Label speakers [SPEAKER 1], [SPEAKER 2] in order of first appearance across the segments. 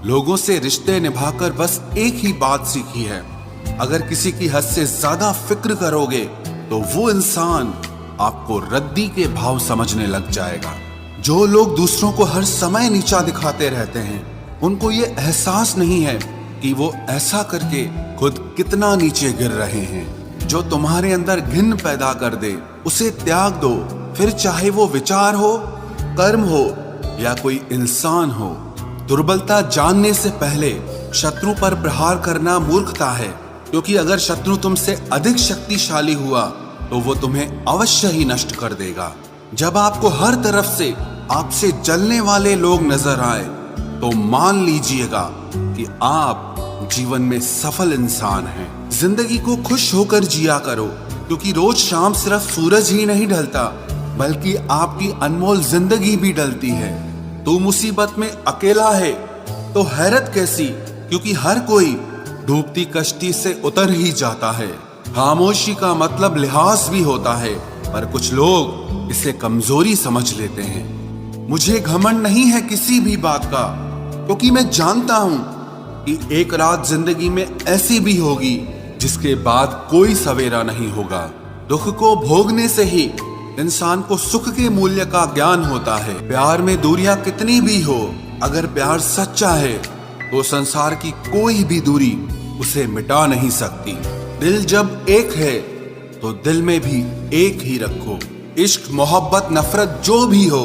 [SPEAKER 1] लोगों से रिश्ते निभाकर बस एक ही बात सीखी है, अगर किसी की हद से ज्यादा फिक्र करोगे तो वो इंसान आपको रद्दी के भाव समझने लग जाएगा। जो लोग दूसरों को हर समय नीचा दिखाते रहते हैं, उनको ये एहसास नहीं है कि वो ऐसा करके खुद कितना नीचे गिर रहे हैं। जो तुम्हारे अंदर घिन पैदा कर दे उसे त्याग दो, फिर चाहे वो विचार हो, कर्म हो या कोई इंसान हो। दुर्बलता जानने से पहले शत्रु पर प्रहार करना मूर्खता है, क्योंकि अगर शत्रु तुमसे अधिक शक्तिशाली हुआ तो वो तुम्हें अवश्य ही नष्ट कर देगा। जब आपको हर तरफ से आपसे जलने वाले लोग नजर आए तो मान लीजिएगा कि आप जीवन में सफल इंसान हैं। जिंदगी को खुश होकर जिया करो, क्योंकि रोज शाम सिर्फ सूरज ही नहीं ढलता बल्कि आपकी अनमोल जिंदगी भी ढलती है। तू मुसीबत में अकेला है तो हैरत कैसी, क्योंकि हर कोई डूबती कश्ती से उतर ही जाता है। खामोशी का मतलब लिहाज भी होता है, पर कुछ लोग इसे कमजोरी समझ लेते हैं। मुझे घमंड नहीं है किसी भी बात का, क्योंकि मैं जानता हूं कि एक रात जिंदगी में ऐसी भी होगी जिसके बाद कोई सवेरा नहीं होगा। दुख को भोगने से ही इंसान को सुख के मूल्य का ज्ञान होता है। प्यार में दूरियां कितनी भी हो, अगर प्यार सच्चा है तो संसार की कोई भी दूरी उसे मिटा नहीं सकती। दिल जब एक है तो दिल में भी एक ही रखो। इश्क मोहब्बत नफरत जो भी हो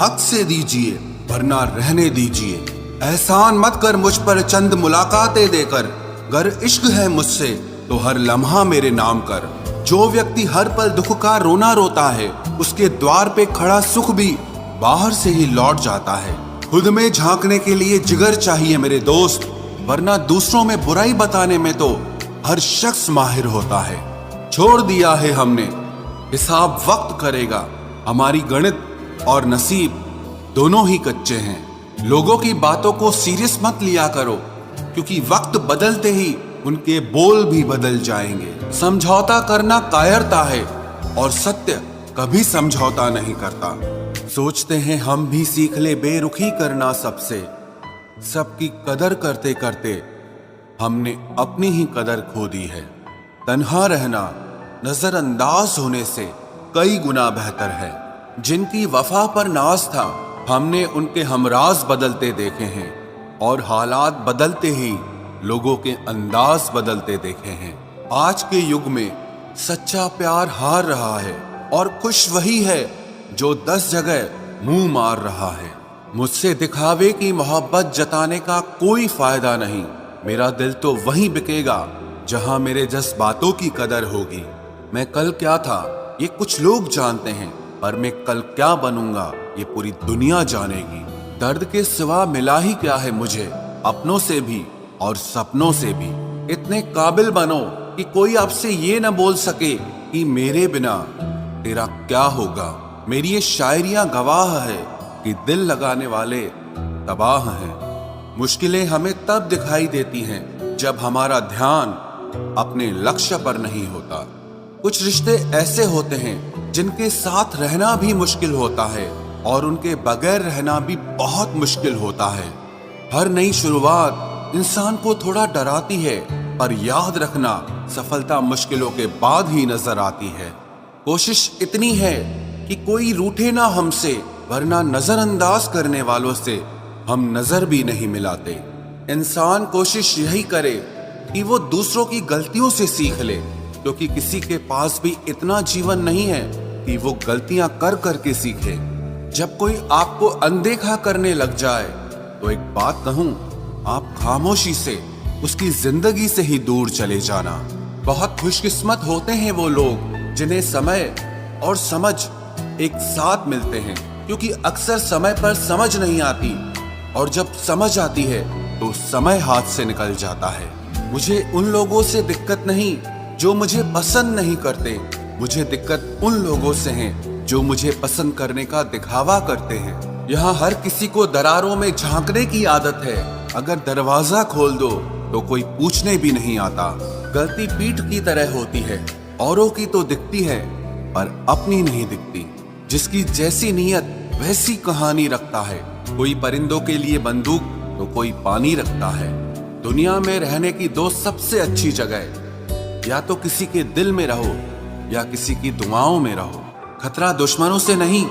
[SPEAKER 1] हक से दीजिए, वरना रहने दीजिए। एहसान मत कर मुझ पर चंद मुलाकातें देकर, गर इश्क है मुझसे तो हर लम्हा मेरे नाम कर। जो व्यक्ति हर पल दुख का रोना रोता है, उसके द्वार पे खड़ा सुख भी बाहर से ही लौट जाता है। खुद में झांकने के लिए जिगर चाहिए मेरे दोस्त, वरना दूसरों में बुराई बताने में तो हर शख्स माहिर होता है। छोड़ दिया है हमने, हिसाब वक्त करेगा। हमारी गणित और नसीब दोनों ही कच्चे हैं। लोगों की बातों को सीरियस मत लिया करो, क्योंकि वक्त बदलते ही उनके बोल भी बदल जाएंगे। समझौता करना कायरता है और सत्य कभी समझौता नहीं करता। सोचते हैं हम भी सीख ले बेरुखी करना सबसे, सबकी कदर करते करते हमने अपनी ही कदर खो दी है। तन्हा रहना नजरअंदाज होने से कई गुना बेहतर है। जिनकी वफा पर नाज था, हमने उनके हमराज बदलते देखे हैं, और हालात बदलते ही लोगों के अंदाज बदलते देखे हैं। आज के युग में सच्चा प्यार हार रहा है, और खुश वही है जो 10 जगह मुंह मार रहा है। मुझसे दिखावे की मोहब्बत जताने का कोई फायदा नहीं। मेरा दिल तो वहीं बिकेगा जहां मेरे जज्बातों की कदर होगी। मैं कल क्या था ये कुछ लोग जानते हैं, पर मैं कल क्या बनूंगा ये पूरी दुनिया जानेगी। दर्द के सिवा मिला ही क्या है मुझे, अपनों से भी और सपनों से भी। इतने काबिल बनो कि कोई आपसे ये न बोल सके कि मेरे बिना तेरा क्या होगा। मेरी ये शायरियां गवाह है कि दिल लगाने वाले तबाह हैं। मुश्किलें हमें तब दिखाई देती हैं जब हमारा ध्यान अपने लक्ष्य पर नहीं होता। कुछ रिश्ते ऐसे होते हैं जिनके साथ रहना भी मुश्किल होता है, और उनके बगैर रहना भी बहुत मुश्किल होता है। हर नई शुरुआत इंसान को थोड़ा डराती है, पर याद रखना सफलता मुश्किलों के बाद ही नजर आती है। कोशिश इतनी है कि कोई रूठे ना हमसे, वरना नजरअंदाज करने वालों से हम नजर भी नहीं मिलाते। इंसान कोशिश यही करे कि वो दूसरों की गलतियों से सीख ले, क्योंकि किसी के पास भी इतना जीवन नहीं है कि वो गलतियां कर करके सीखे। जब कोई आपको अनदेखा करने लग जाए तो एक बात कहूं, आप खामोशी से उसकी जिंदगी से ही दूर चले जाना। बहुत खुशकिस्मत होते हैं वो लोग जिन्हें समय और समझ एक साथ मिलते हैं, क्योंकि अक्सर समय पर समझ नहीं आती, और जब समझ आती है तो समय हाथ से निकल जाता है। मुझे उन लोगों से दिक्कत नहीं जो मुझे पसंद नहीं करते, मुझे दिक्कत उन लोगों से है जो मुझे पसंद करने का दिखावा करते हैं। यहाँ हर किसी को दरारों में झांकने की आदत है। अगर दरवाजा खोल दो तो कोई पूछने भी नहीं आता। गलती पीठ की तरह होती है, औरों की तो दिखती है पर अपनी नहीं दिखती। जिसकी जैसी नीयत वैसी कहानी रखता है। कोई परिंदों के लिए बंदूक तो कोई पानी रखता है। दुनिया में रहने की दो सबसे अच्छी जगह, या तो किसी के दिल में रहो या किसी की दुआओं में रहो। खतरा दुश्मनों से नहीं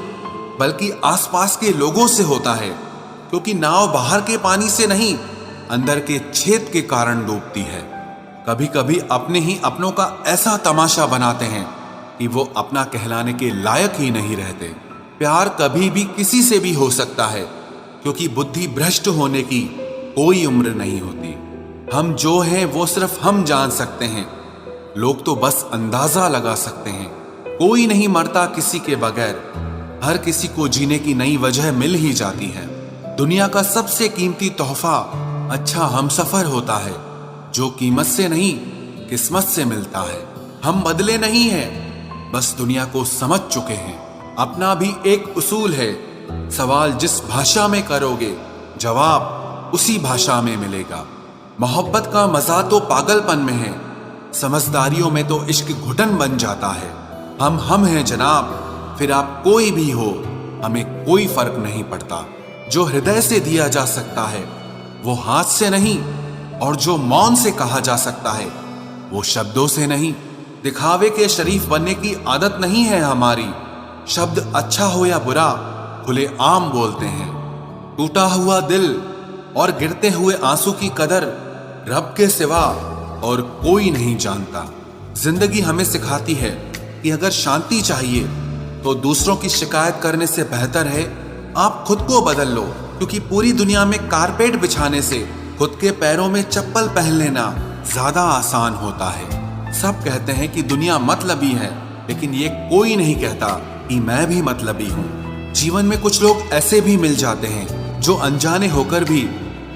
[SPEAKER 1] बल्कि आसपास के लोगों से होता है, क्योंकि नाव बाहर के पानी से नहीं अंदर के छेद के कारण डूबती है। कभी कभी अपने ही अपनों का ऐसा तमाशा बनाते हैं कि वो अपना कहलाने के लायक ही नहीं रहते। प्यार कभी भी किसी से भी हो सकता है, क्योंकि बुद्धि भ्रष्ट होने की कोई उम्र नहीं होती। हम जो हैं वो सिर्फ हम जान सकते हैं, लोग तो बस अंदाजा लगा सकते हैं। कोई नहीं मरता किसी के बगैर, हर किसी को जीने की नई वजह मिल ही जाती है। दुनिया का सबसे कीमती तोहफा अच्छा हमसफर होता है, जो कीमत से नहीं किस्मत से मिलता है। हम बदले नहीं हैं, बस दुनिया को समझ चुके हैं। अपना भी एक उसूल है, सवाल जिस भाषा में करोगे जवाब उसी भाषा में मिलेगा। मोहब्बत का मजा तो पागलपन में है, समझदारियों में तो इश्क घुटन बन जाता है। हम हैं जनाब, फिर आप कोई भी हो, हमें कोई फर्क नहीं पड़ता। जो हृदय से दिया जा सकता है वो हाथ से नहीं, और जो मौन से कहा जा सकता है वो शब्दों से नहीं। दिखावे के शरीफ बनने की आदत नहीं है हमारी। शब्द अच्छा हो या बुरा खुले आम बोलते हैं। टूटा हुआ दिल और गिरते हुए आंसू की कदर रब के सिवा और कोई नहीं जानता। जिंदगी हमें सिखाती है कि अगर शांति चाहिए तो दूसरों की शिकायत करने से बेहतर है आप खुद को बदल लो, क्योंकि पूरी दुनिया में कारपेट बिछाने से खुद के पैरों में चप्पल पहन लेना ज्यादा आसान होता है। सब कहते हैं कि दुनिया मतलबी है, लेकिन ये कोई नहीं कहता कि मैं भी मतलबी हूँ। जीवन में कुछ लोग ऐसे भी मिल जाते हैं जो अनजाने होकर भी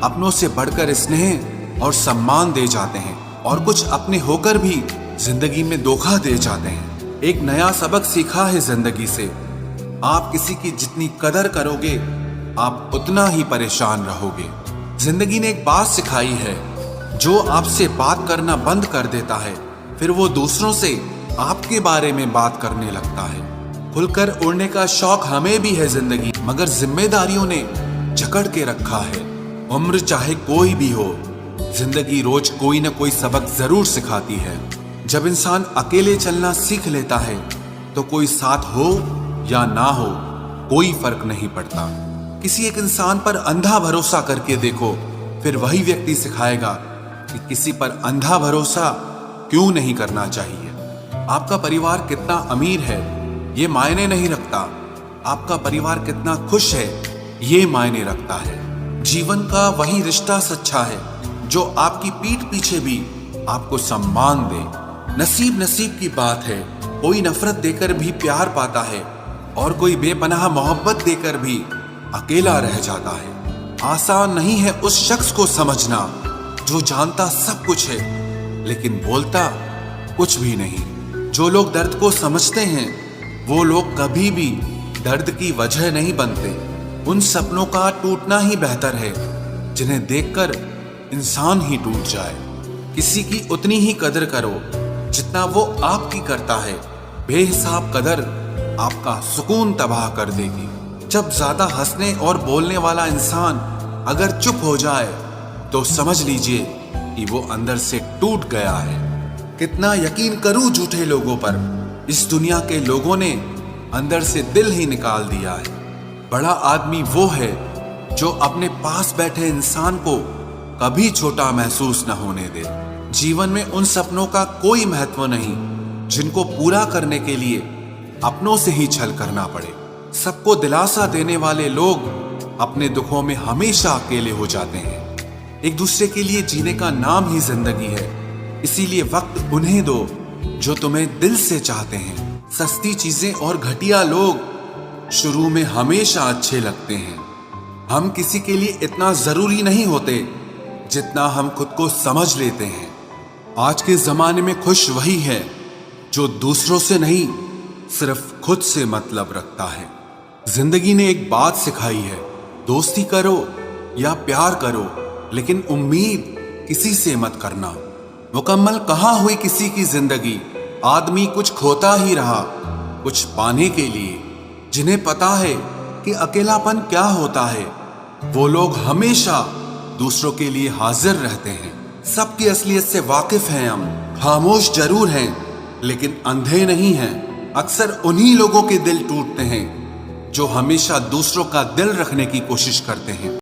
[SPEAKER 1] अपनों से बढ़कर स्नेह और सम्मान दे जाते हैं, और कुछ अपने होकर भी जिंदगी में धोखा दे जाते हैं। एक नया सबक सीखा है जिंदगी से, आप किसी की जितनी कदर करोगे आप उतना ही परेशान रहोगे। जिंदगी ने एक बात सिखाई है, जो आपसे बात करना बंद कर देता है फिर वो दूसरों से आपके बारे में बात करने लगता है। खुलकर उड़ने का शौक हमें भी है जिंदगी, मगर जिम्मेदारियों ने जकड़ के रखा है। उम्र चाहे कोई भी हो, जिंदगी रोज कोई न कोई सबक जरूर सिखाती है। जब इंसान अकेले चलना सीख लेता है तो कोई साथ हो या ना हो कोई फर्क नहीं पड़ता। किसी एक इंसान पर अंधा भरोसा करके देखो, फिर वही व्यक्ति सिखाएगा कि किसी पर अंधा भरोसा क्यों नहीं करना चाहिए। आपका परिवार कितना अमीर है ये मायने नहीं रखता, आपका परिवार कितना खुश है ये मायने रखता है। जीवन का वही रिश्ता सच्चा है जो आपकी पीठ पीछे भी आपको सम्मान दे। नसीब नसीब की बात है, कोई नफरत देकर भी प्यार पाता है और कोई बेपनाह मोहब्बत देकर भी अकेला रह जाता है। आसान नहीं है उस शख्स को समझना जो जानता सब कुछ है लेकिन बोलता कुछ भी नहीं। जो लोग दर्द को समझते हैं वो लोग कभी भी दर्द की वजह नहीं बनते। उन सपनों का टूटना ही बेहतर है जिन्हें देखकर इंसान ही टूट जाए। किसी की उतनी ही कदर करो जितना वो आपकी करता है। बेहिसाब कदर आपका सुकून तबाह कर देगी। जब ज्यादा हंसने और बोलने वाला इंसान अगर चुप हो जाए तो समझ लीजिए कि वो अंदर से टूट गया है। कितना यकीन करूं झूठे लोगों पर, इस दुनिया के लोगों ने अंदर से दिल ही निकाल दिया है। बड़ा आदमी वो है जो अपने पास बैठे इंसान को कभी छोटा महसूस न होने दे। जीवन में उन सपनों का कोई महत्व नहीं जिनको पूरा करने के लिए अपनों से ही छल करना पड़े। सबको दिलासा देने वाले लोग अपने दुखों में हमेशा अकेले हो जाते हैं। एक दूसरे के लिए जीने का नाम ही जिंदगी है, इसीलिए वक्त उन्हें दो जो तुम्हें दिल से चाहते हैं। सस्ती चीजें और घटिया लोग शुरू में हमेशा अच्छे लगते हैं। हम किसी के लिए इतना जरूरी नहीं होते जितना हम खुद को समझ लेते हैं। आज के जमाने में खुश वही है जो दूसरों से नहीं सिर्फ खुद से मतलब रखता है। जिंदगी ने एक बात सिखाई है, दोस्ती करो या प्यार करो लेकिन उम्मीद किसी से मत करना। मुकम्मल कहाँ हुई किसी की जिंदगी, आदमी कुछ खोता ही रहा कुछ पाने के लिए। जिन्हें पता है कि अकेलापन क्या होता है वो लोग हमेशा दूसरों के लिए हाजिर रहते हैं। सबकी असलियत से वाकिफ हैं हम, खामोश जरूर हैं लेकिन अंधे नहीं हैं। अक्सर उन्हीं लोगों के दिल टूटते हैं जो हमेशा दूसरों का दिल रखने की कोशिश करते हैं।